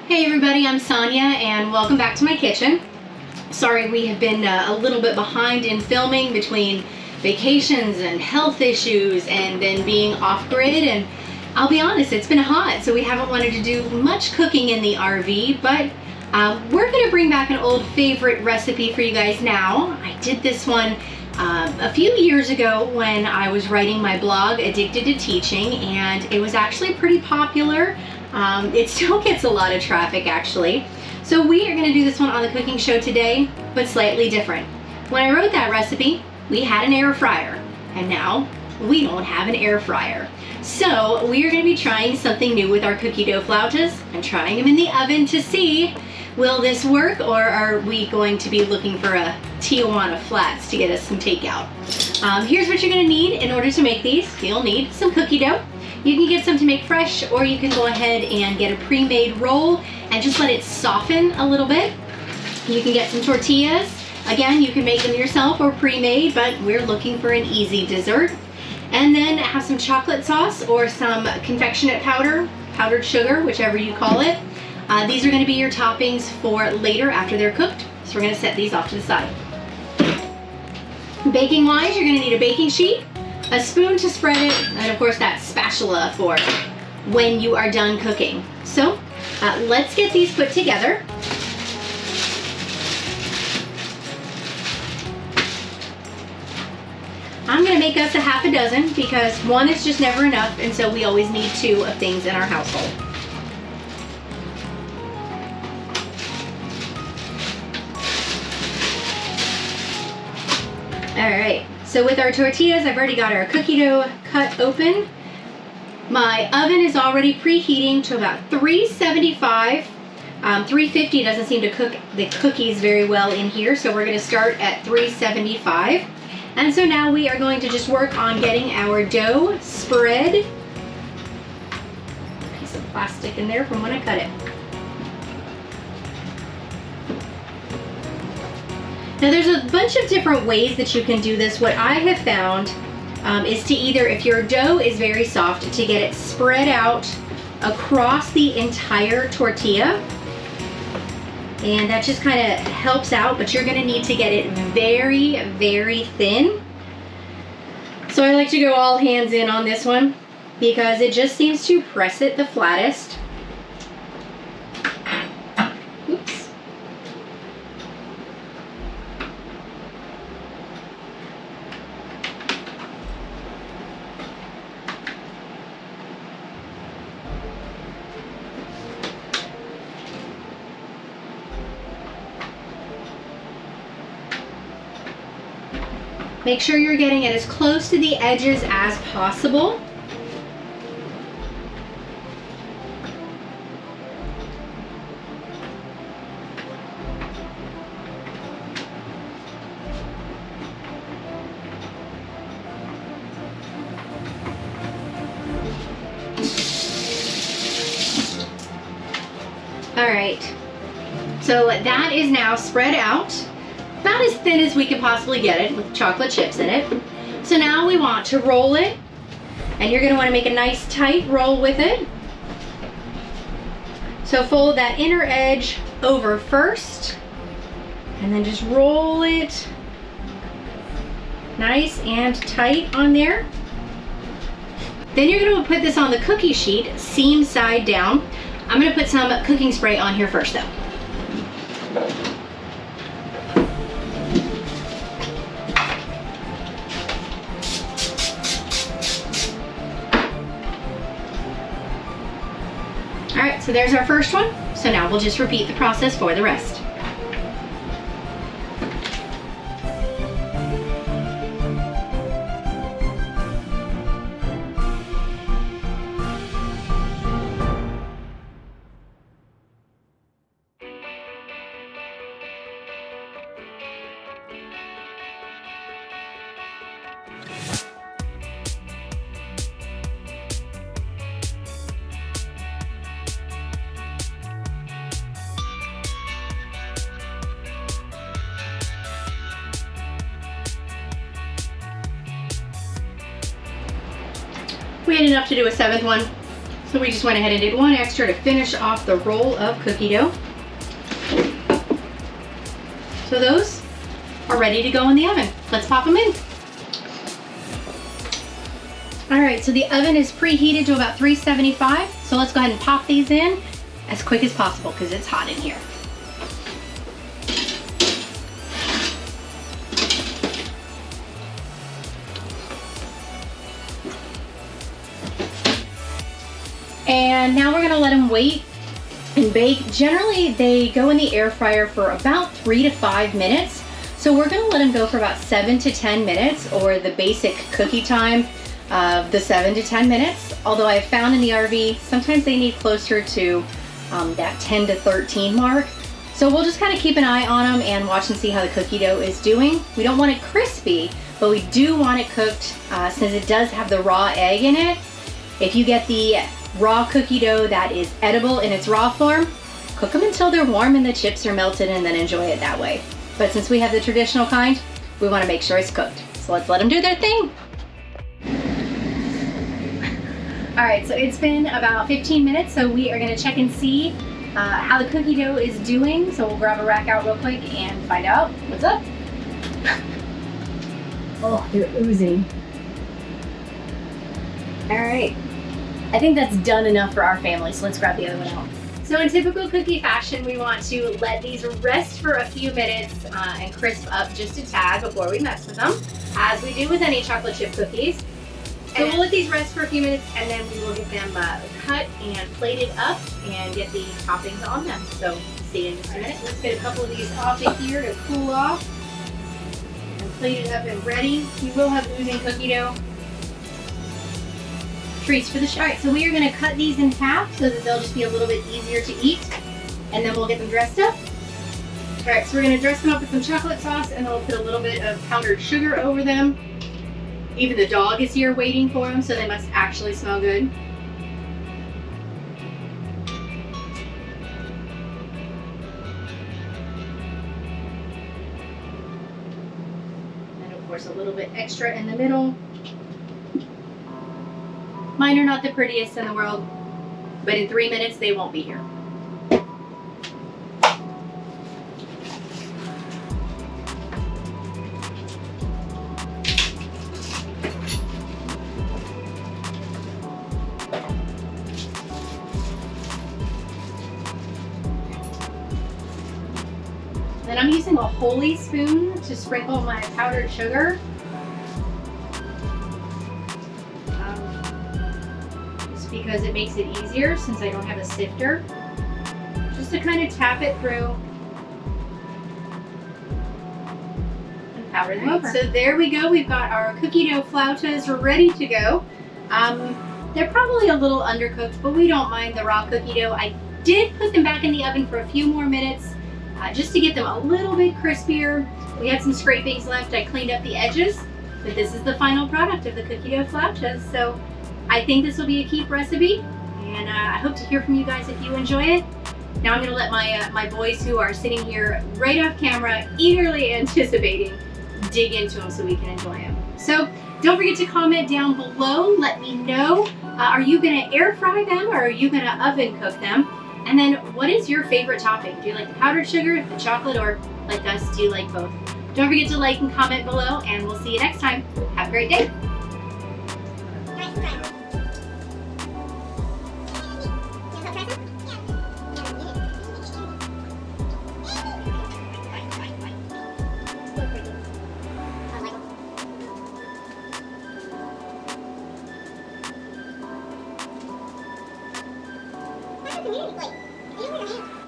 Hey everybody, I'm Sonia and welcome back to my kitchen. Sorry we have been a little bit behind in filming between vacations and health issues and then being off-grid, and I'll be honest, it's been hot, so we haven't wanted to do much cooking in the RV, but we're going to bring back an old favorite recipe for you guys now. I did this one a few years ago when I was writing my blog, Addicted to Teaching, and it was actually pretty popular. It still gets a lot of traffic actually. So we are going to do this one on the cooking show today, but slightly different. When I wrote that recipe, we had an air fryer, and now we don't have an air fryer. So we are going to be trying something new with our cookie dough flautas and trying them in the oven to see, will this work, or are we going to be looking for a Tijuana Flats to get us some takeout? Here's what you're going to need in order to make these. You'll need some cookie dough. You can get some to make fresh, or you can go ahead and get a pre-made roll and just let it soften a little bit. You can get some tortillas. Again, you can make them yourself or pre-made, but we're looking for an easy dessert. And then have some chocolate sauce or some confectioner powder, powdered sugar, whichever you call it. These are going to be your toppings for later after they're cooked. So we're going to set these off to the side. Baking wise, you're going to need a baking sheet, a spoon to spread it, and of course that spatula for when you are done cooking. So let's get these put together. I'm going to make us a half a dozen because one is just never enough, and so we always need 2 of things in our household. Alright, so with our tortillas, I've already got our cookie dough cut open. My oven is already preheating to about 375. 350 doesn't seem to cook the cookies very well in here, so we're going to start at 375. And so now we are going to just work on getting our dough spread. Piece of plastic in there from when I cut it. Now there's a bunch of different ways that you can do this. What I have found is to either, if your dough is very soft, to get it spread out across the entire tortilla. And that just kind of helps out, but you're gonna need to get it very, very thin. So I like to go all hands in on this one because it just seems to press it the flattest. Oops. Make sure you're getting it as close to the edges as possible. All right, so that is now spread out. About as thin as we can possibly get it with chocolate chips in it. So now we want to roll it, and you're going to want to make a nice tight roll with it. So fold that inner edge over first, and then just roll it nice and tight on there. Then you're going to put this on the cookie sheet, seam side down. I'm going to put some cooking spray on here first though. Alright, so there's our first one. So now we'll just repeat the process for the rest. We had enough to do a 7th one, So we just went ahead and did one extra to finish off the roll of cookie dough. So those are ready to go in the oven. Let's pop them in. All right, so the oven is preheated to about 375. So let's go ahead and pop these in as quick as possible because it's hot in here. And now we're gonna let them wait and bake. Generally, they go in the air fryer for about 3 to 5 minutes. So we're gonna let them go for about 7 to 10 minutes, or the basic cookie time of the 7 to 10 minutes. Although I've found in the RV, sometimes they need closer to that 10 to 13 mark. So we'll just kind of keep an eye on them and watch and see how the cookie dough is doing. We don't want it crispy, but we do want it cooked since it does have the raw egg in it. If you get the raw cookie dough that is edible in its raw form, cook them until they're warm and the chips are melted and then enjoy it that way. But since we have the traditional kind, we want to make sure it's cooked. So let's let them do their thing. All right, so it's been about 15 minutes, so we are gonna check and see how the cookie dough is doing. So we'll grab a rack out real quick and find out what's up. Oh, they're oozing. All right. I think that's done enough for our family, so let's grab the other one out. So in typical cookie fashion, we want to let these rest for a few minutes and crisp up just a tad before we mess with them, as we do with any chocolate chip cookies. So we'll let these rest for a few minutes and then we will get them cut and plated up and get the toppings on them. So see you in just a minute. Let's get a couple of these off of here to cool off and plated up and ready. You will have oozing cookie dough. Treats for the show. All right, so we are going to cut these in half so that they'll just be a little bit easier to eat, and then we'll get them dressed up. All right, so we're going to dress them up with some chocolate sauce, and then we'll put a little bit of powdered sugar over them. Even the dog is here waiting for them, so they must actually smell good. And of course, a little bit extra in the middle. Mine are not the prettiest in the world, but in 3 minutes they won't be here. Then I'm using a holy spoon to sprinkle my powdered sugar. Because it makes it easier since I don't have a sifter. Just to kind of tap it through and powder them over. So there we go. We've got our cookie dough flautas ready to go. They're probably a little undercooked, but we don't mind the raw cookie dough. I did put them back in the oven for a few more minutes just to get them a little bit crispier. We had some scrapings left. I cleaned up the edges, but this is the final product of the cookie dough flautas. So I think this will be a keep recipe, and I hope to hear from you guys if you enjoy it. Now I'm going to let my boys, who are sitting here right off camera, eagerly anticipating, dig into them so we can enjoy them. So don't forget to comment down below. Let me know, are you going to air fry them or are you going to oven cook them? And then what is your favorite topping? Do you like the powdered sugar, the chocolate, or like us, do you like both? Don't forget to like and comment below, and we'll see you next time. Have a great day. Wait,